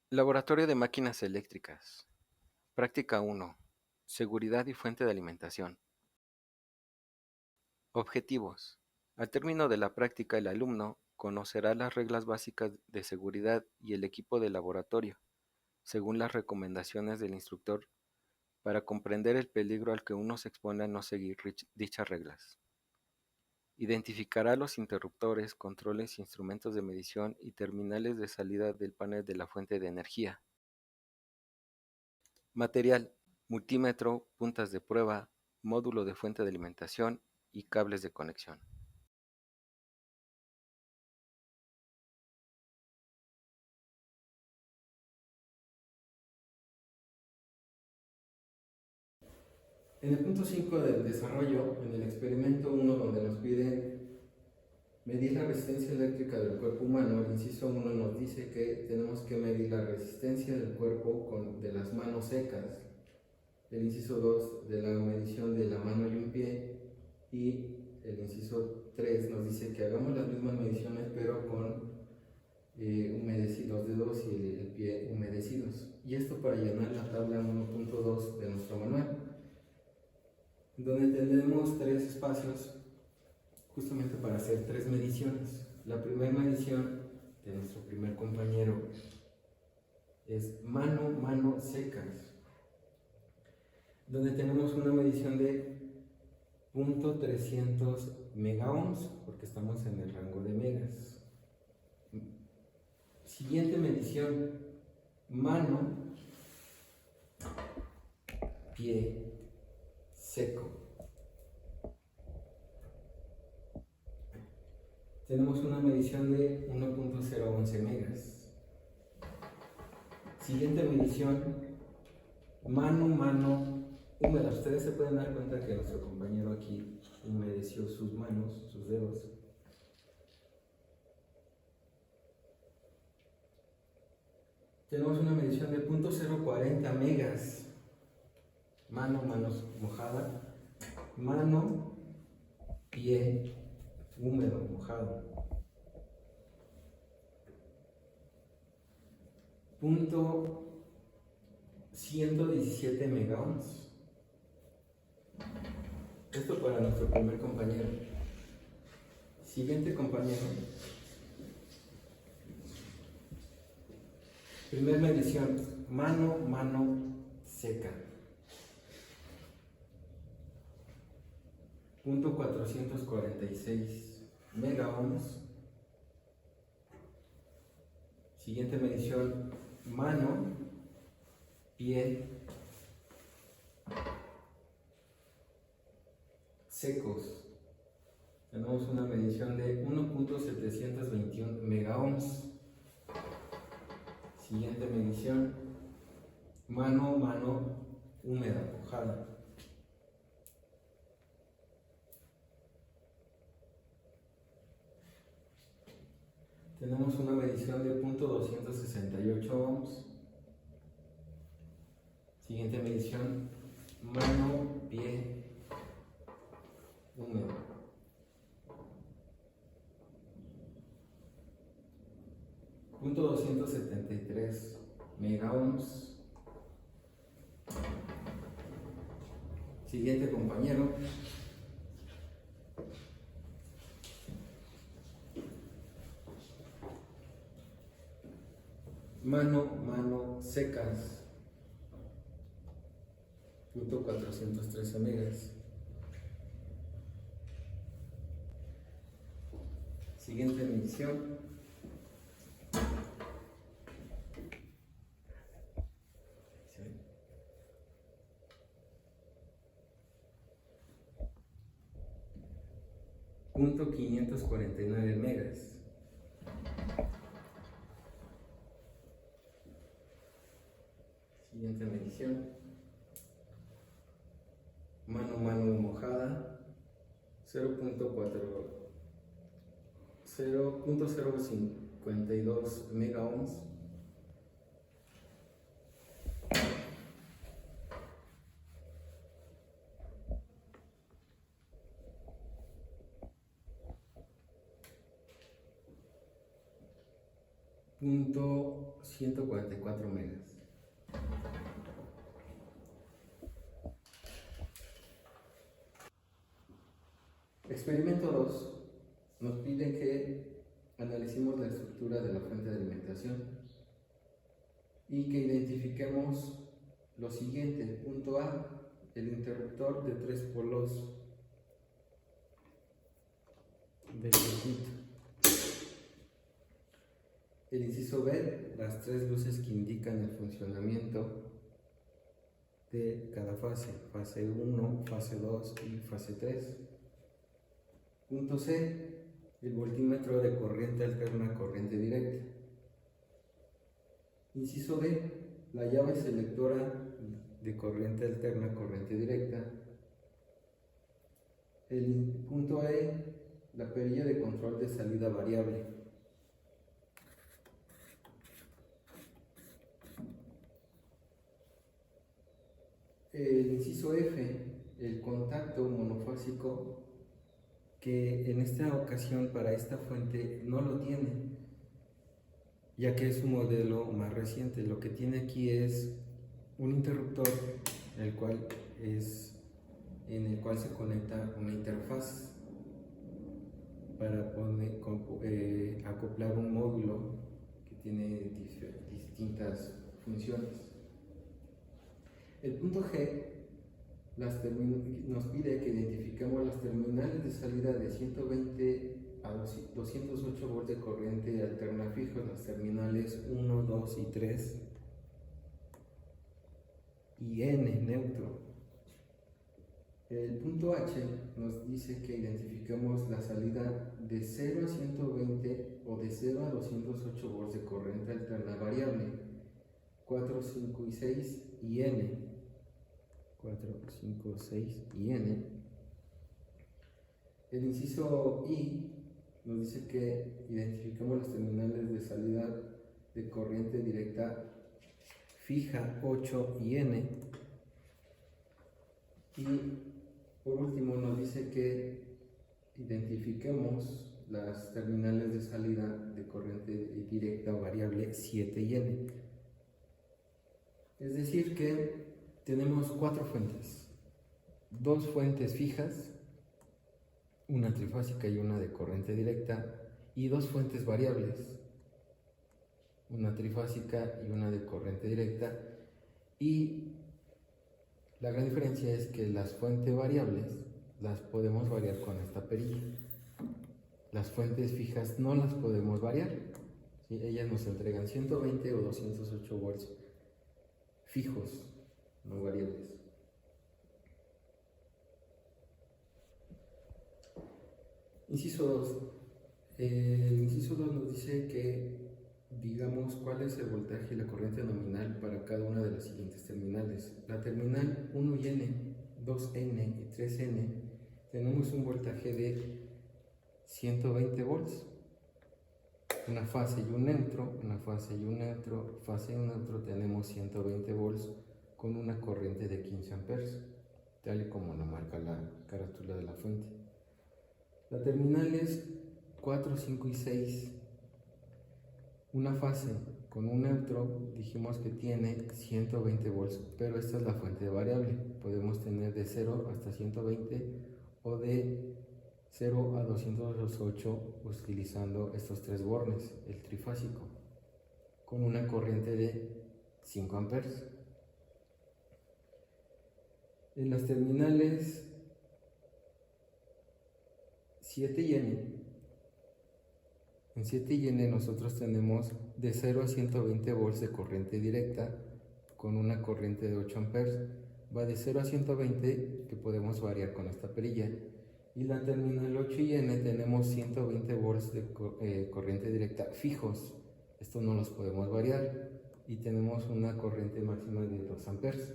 Laboratorio de máquinas eléctricas. Práctica 1. Seguridad y fuente de alimentación. Objetivos. Al término de la práctica, el alumno conocerá las reglas básicas de seguridad y el equipo de laboratorio, según las recomendaciones del instructor, para comprender el peligro al que uno se expone al no seguir dichas reglas. Identificará los interruptores, controles, instrumentos de medición y terminales de salida del panel de la fuente de energía. Material: multímetro, puntas de prueba, módulo de fuente de alimentación y cables de conexión. En el punto 5 del desarrollo, en el experimento 1 donde nos piden medir la resistencia eléctrica del cuerpo humano, el inciso 1 nos dice que tenemos que medir la resistencia del cuerpo de las manos secas. El inciso 2 de la medición de la mano y un pie, y el inciso 3 nos dice que hagamos las mismas mediciones pero con los dedos y el pie humedecidos. Y esto para llenar la tabla 1.2 de nuestro manual, donde tenemos tres espacios justamente para hacer tres mediciones. La primera medición de nuestro primer compañero es mano secas, donde tenemos una medición de 0.300 megaohms, porque estamos en el rango de megas. Siguiente medición, mano, pie seco. Tenemos una medición de 1.011 megas. Siguiente medición, mano húmeda. Ustedes se pueden dar cuenta que nuestro compañero aquí humedeció sus manos, sus dedos. Tenemos una medición de 0.040 megas. Manos mojada. Mano, pie húmedo, mojado. Punto 117 megaohms. Esto para nuestro primer compañero. Siguiente compañero. Primer medición, mano seca. 446 megaohms. Siguiente medición, mano, pie secos. Tenemos una medición de 1.721 megaohms. Siguiente medición, mano húmeda, mojada. Tenemos una medición de 0.268 ohms. Siguiente medición, mano, pie húmedo. Punto 273 megaohms. Siguiente compañero. Mano secas. Punto 413 megas. Siguiente medición. Punto 549 megas. Siguiente medición. Mano mojada. 0.052 megaohms. .144 megas. Experimento 2 nos pide que analicemos la estructura de la fuente de alimentación y que identifiquemos lo siguiente. Punto A, el interruptor de 3 polos del circuito. El inciso B, las 3 luces que indican el funcionamiento de cada fase, fase 1, fase 2 y fase 3. Punto C, el voltímetro de corriente alterna a corriente directa. Inciso D, la llave selectora de corriente alterna a corriente directa. El punto E, la perilla de control de salida variable. El inciso F, el contacto monofásico, que en esta ocasión para esta fuente no lo tiene, ya que es un modelo más reciente. Lo que tiene aquí es un interruptor en el cual se conecta una interfaz para acoplar un módulo que tiene distintas funciones. El punto G nos pide que identifiquemos las terminales de salida de 120 a 208 volts de corriente alterna fijos, las terminales 1, 2 y 3, y N neutro. El punto H nos dice que identifiquemos la salida de 0 a 120 o de 0 a 208 volts de corriente alterna variable, 4, 5 y 6 y N. 4, 5, 6 y N. El inciso I nos dice que identifiquemos las terminales de salida de corriente directa fija 8 y N. Y por último nos dice que identifiquemos las terminales de salida de corriente directa variable 7 y N. Es decir que tenemos 4 fuentes, 2 fuentes fijas, una trifásica y una de corriente directa, y 2 fuentes variables, una trifásica y una de corriente directa. Y la gran diferencia es que las fuentes variables las podemos variar con esta perilla. Las fuentes fijas no las podemos variar, ¿sí? Ellas nos entregan 120 o 208 volts fijos, no variables. Inciso 2. El inciso 2 nos dice que digamos cuál es el voltaje y la corriente nominal para cada una de las siguientes terminales. La terminal 1 y N, 2N y 3N, tenemos un voltaje de 120 volts. Una fase y un neutro, fase y un neutro tenemos 120 volts con una corriente de 15 amperes, tal y como lo marca la carátula de la fuente. La terminal es 4, 5 y 6. Una fase con un neutro dijimos que tiene 120 volts, pero esta es la fuente variable. Podemos tener de 0 hasta 120 o de 0 a 208 utilizando estos 3 bornes, el trifásico, con una corriente de 5 amperes. En las terminales 7 y N, en 7 y N nosotros tenemos de 0 a 120 volts de corriente directa con una corriente de 8 amperes. Va de 0 a 120 que podemos variar con esta perilla. Y la terminal 8 y N tenemos 120 volts de corriente directa fijos. Esto no los podemos variar. Y tenemos una corriente máxima de 2 amperes.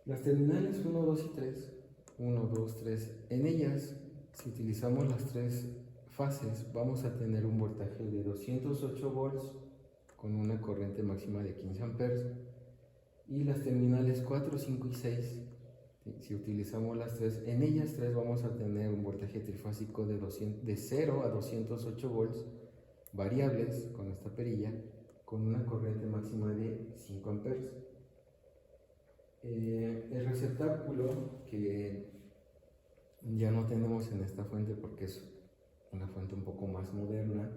Las terminales 1, 2 y 3, 1, 2, 3, en ellas, si utilizamos las 3 fases, vamos a tener un voltaje de 208 volts con una corriente máxima de 15 amperes. Y las terminales 4, 5 y 6, si utilizamos las 3, en ellas 3 vamos a tener un voltaje trifásico de 0 a 208 volts variables con esta perilla con una corriente máxima de 5 amperes. El receptáculo, que ya no tenemos en esta fuente porque es una fuente un poco más moderna,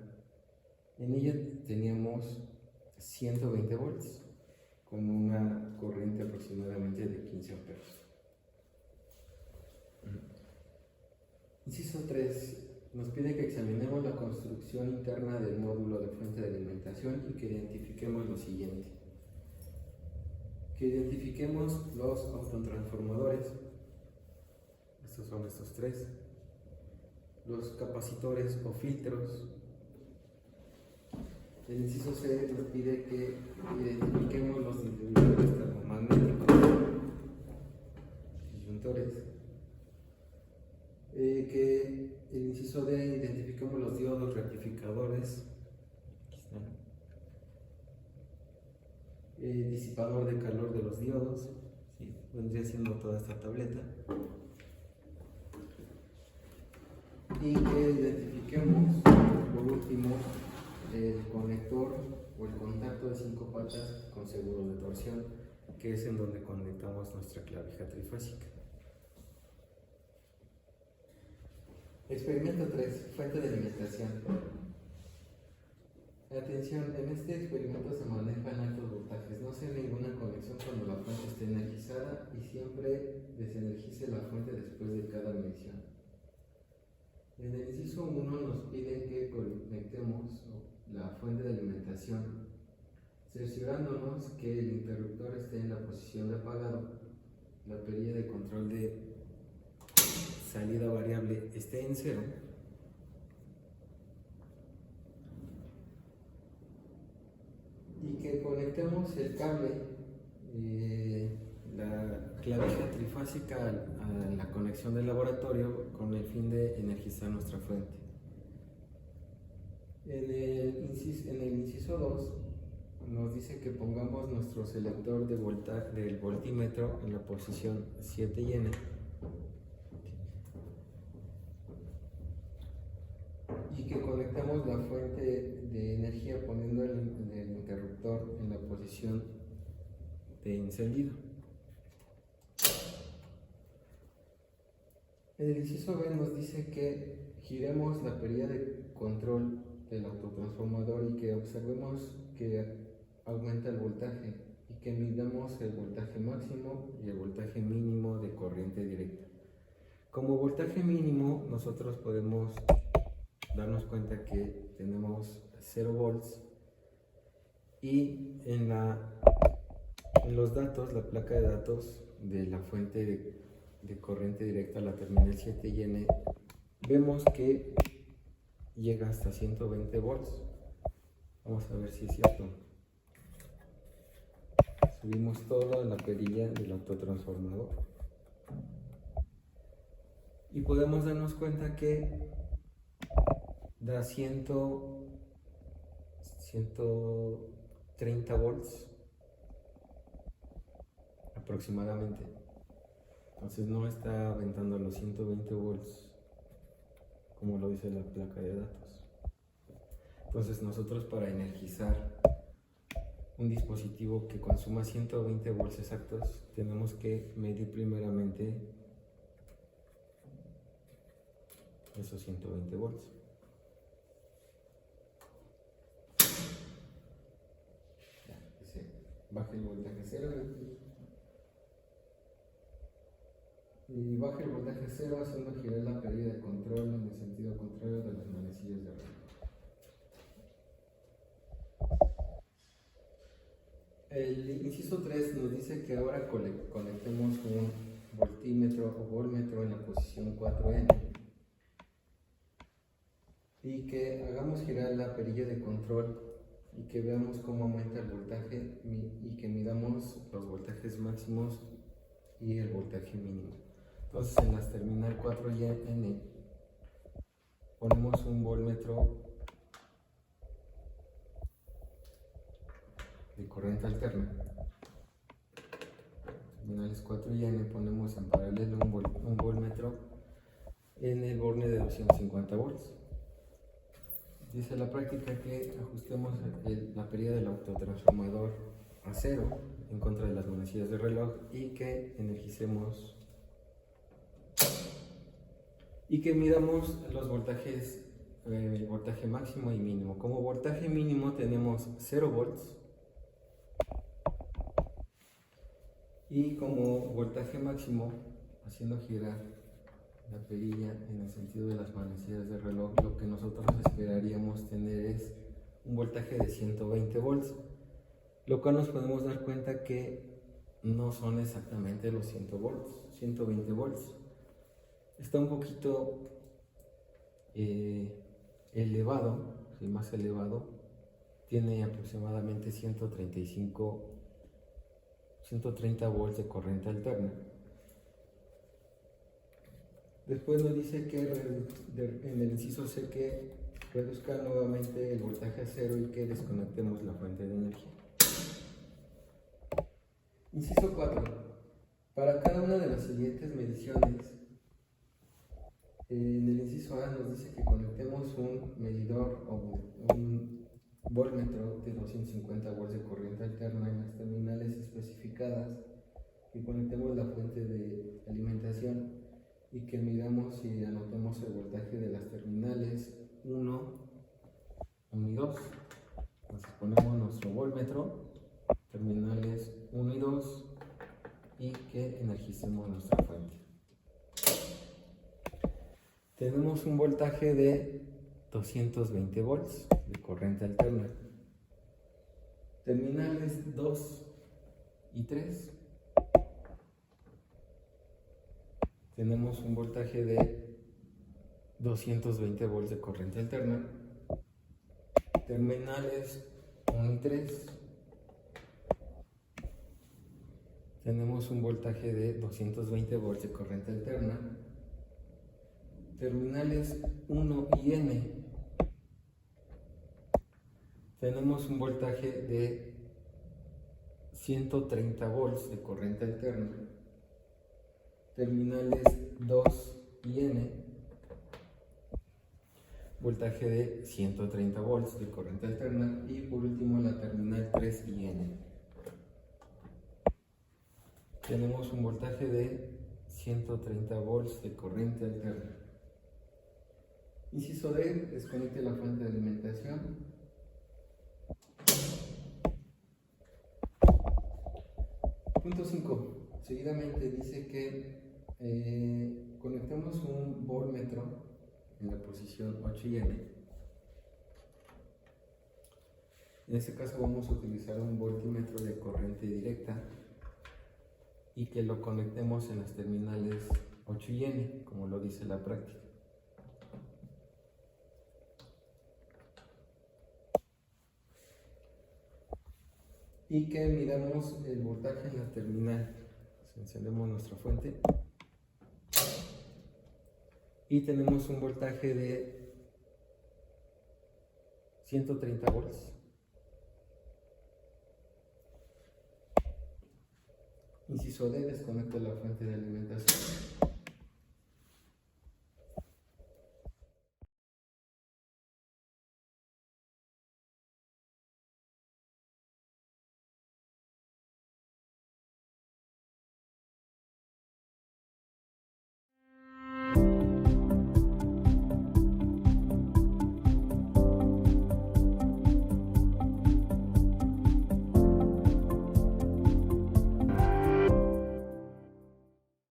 en ella teníamos 120 volts con una corriente aproximadamente de 15 amperes. Inciso 3 nos pide que examinemos la construcción interna del módulo de fuente de alimentación y que identifiquemos lo siguiente. Que identifiquemos los autotransformadores, estos son estos tres, los capacitores o filtros. El inciso C nos pide que identifiquemos los distribuidores termomagnéticos, disyuntores. Que el inciso D identifiquemos los diodos rectificadores, disipador de calor de los diodos, ¿sí? Vendría siendo toda esta tableta. Y que identifiquemos, por último, el conector o el contacto de 5 patas con seguro de torsión, que es en donde conectamos nuestra clavija trifásica. Experimento 3. Fuente de alimentación. Atención, en este experimento se manejan altos voltajes. No se hace ninguna conexión cuando la fuente esté energizada y siempre desenergice la fuente después de cada medición. En el inciso 1 nos pide que conectemos la fuente de alimentación, cerciorándonos que el interruptor esté en la posición de apagado, la perilla de control de salida variable esté en 0 y que conectemos el cable, la clavija trifásica a la conexión del laboratorio con el fin de energizar nuestra fuente. En el inciso 2 nos dice que pongamos nuestro selector del voltímetro en la posición 7 y N y que conectemos la fuente de energía poniendo el interruptor en la posición de encendido. En el inciso B nos dice que giremos la perilla de control del autotransformador y que observemos que aumenta el voltaje y que midamos el voltaje máximo y el voltaje mínimo de corriente directa. Como voltaje mínimo nosotros podemos darnos cuenta que tenemos 0 volts y en los datos, la placa de datos de la fuente de corriente directa, la terminal 7 y N, vemos que llega hasta 120 volts. Vamos a ver si es cierto. Subimos toda la perilla del autotransformador y podemos darnos cuenta que da 130 volts aproximadamente. Entonces no está aventando los 120 volts como lo dice la placa de datos. Entonces nosotros, para energizar un dispositivo que consuma 120 volts exactos, tenemos que medir primeramente esos 120 volts. Baja el voltaje 0 y baja el voltaje 0 haciendo girar la perilla de control en el sentido contrario de las manecillas de arriba. El inciso 3 nos dice que ahora conectemos un voltímetro o voltmetro en la posición 4N y que hagamos girar la perilla de control y que veamos cómo aumenta el voltaje y que midamos los voltajes máximos y el voltaje mínimo. Entonces en las terminal 4 y N ponemos un voltmetro de corriente alterna. Terminales 4 y N ponemos en paralelo un voltmetro en el borne de 250 volts. Dice la práctica que ajustemos la pérdida del autotransformador a 0 en contra de las manecillas del reloj y que energicemos y que midamos los voltajes, el voltaje máximo y mínimo. Como voltaje mínimo tenemos 0 volts y como voltaje máximo, haciendo girar la perilla en el sentido de las manecillas del reloj, lo que nosotros esperaríamos tener es un voltaje de 120 volts, lo cual nos podemos dar cuenta que no son exactamente los 120 volts. Está un poquito elevado, el más elevado, tiene aproximadamente 130 volts de corriente alterna. Después nos dice que en el inciso C que reduzca nuevamente el voltaje a 0 y que desconectemos la fuente de energía. Inciso 4. Para cada una de las siguientes mediciones, en el inciso A nos dice que conectemos un medidor o un voltmetro de 250 volts de corriente alterna en las terminales especificadas, que conectemos la fuente de alimentación y que midamos y anotemos el voltaje de las terminales 1 y 2. Entonces ponemos nuestro voltmetro, terminales 1 y 2, y que energicemos nuestra fuente. Tenemos un voltaje de 220 volts de corriente alterna. Terminales 2 y 3. Tenemos un voltaje de 220 volts de corriente alterna. Terminales 1 y 3. Tenemos un voltaje de 220 volts de corriente alterna. Terminales 1 y N. Tenemos un voltaje de 130 volts de corriente alterna. Terminales 2 y N, voltaje de 130 volts de corriente alterna, y por último la terminal 3 y N. Tenemos un voltaje de 130 volts de corriente alterna. Inciso D, desconecte la fuente de alimentación. Punto 5. Seguidamente dice que conectemos un voltmetro en la posición 8 y N. En este caso vamos a utilizar un voltímetro de corriente directa y que lo conectemos en las terminales 8 y N, como lo dice la práctica. Y que midamos el voltaje en la terminal. Encendemos nuestra fuente y tenemos un voltaje de 130 volts. Inciso D, desconecto la fuente de alimentación.